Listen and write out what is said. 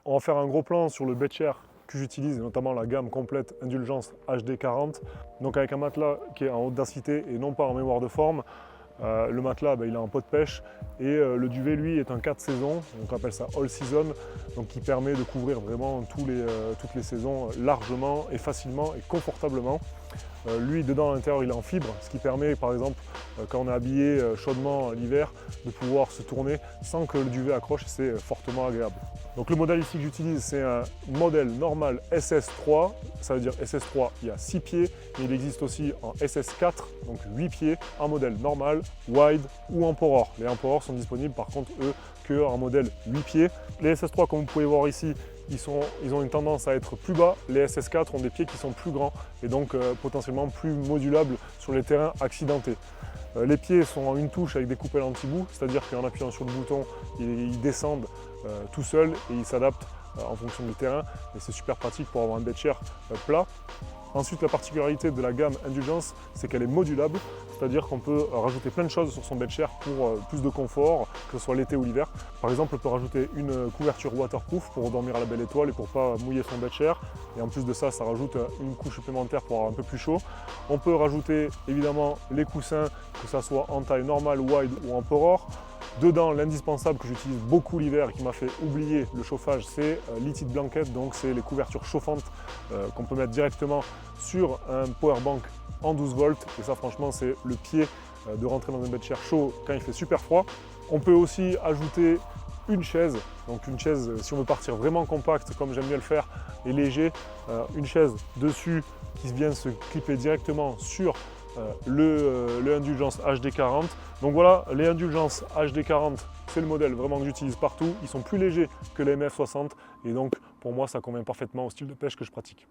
On va faire un gros plan sur le beddshare que j'utilise, notamment la gamme complète Indulgence HD40. Donc avec un matelas qui est en haute densité et non pas en mémoire de forme. Le matelas, il est en peau de pêche et le duvet, lui, est un 4 saisons, donc on appelle ça all season, donc qui permet de couvrir vraiment toutes les saisons largement et facilement et confortablement. Lui, dedans, à l'intérieur, il est en fibre, ce qui permet, par exemple, quand on est habillé chaudement l'hiver, de pouvoir se tourner sans que le duvet accroche et c'est fortement agréable. Donc le modèle ici que j'utilise, c'est un modèle normal SS3, ça veut dire SS3, il y a 6 pieds, mais il existe aussi en SS4, donc 8 pieds, en modèle normal, wide ou Emperor. Les Emperor sont disponibles par contre, eux, qu'en modèle 8 pieds. Les SS3, comme vous pouvez voir ici, ils ont une tendance à être plus bas. Les SS4 ont des pieds qui sont plus grands et donc potentiellement plus modulables sur les terrains accidentés. Les pieds sont en une touche avec des coupelles anti-bout, c'est-à-dire qu'en appuyant sur le bouton, ils descendent tout seuls et ils s'adaptent en fonction du terrain. Et c'est super pratique pour avoir un beddshare plat. Ensuite, la particularité de la gamme Indulgence, c'est qu'elle est modulable, c'est-à-dire qu'on peut rajouter plein de choses sur son beddshare pour plus de confort, que ce soit l'été ou l'hiver. Par exemple, on peut rajouter une couverture waterproof pour dormir à la belle étoile et pour ne pas mouiller son beddshare. Et en plus de ça, ça rajoute une couche supplémentaire pour avoir un peu plus chaud. On peut rajouter évidemment les coussins, que ce soit en taille normale, wide ou Emperor. Dedans, l'indispensable que j'utilise beaucoup l'hiver et qui m'a fait oublier le chauffage, c'est l'heated blanket, donc c'est les couvertures chauffantes qu'on peut mettre directement sur un powerbank en 12 volts. Et ça, franchement, c'est le pied de rentrer dans un beddshare chaud quand il fait super froid. On peut aussi ajouter une chaise, donc une chaise, si on veut partir vraiment compact, comme j'aime bien le faire, et léger, une chaise dessus qui vient se clipper directement sur le Indulgence HD40. Donc voilà, les Indulgence HD40, c'est le modèle vraiment que j'utilise partout. Ils sont plus légers que les MF60 et donc pour moi ça convient parfaitement au style de pêche que je pratique.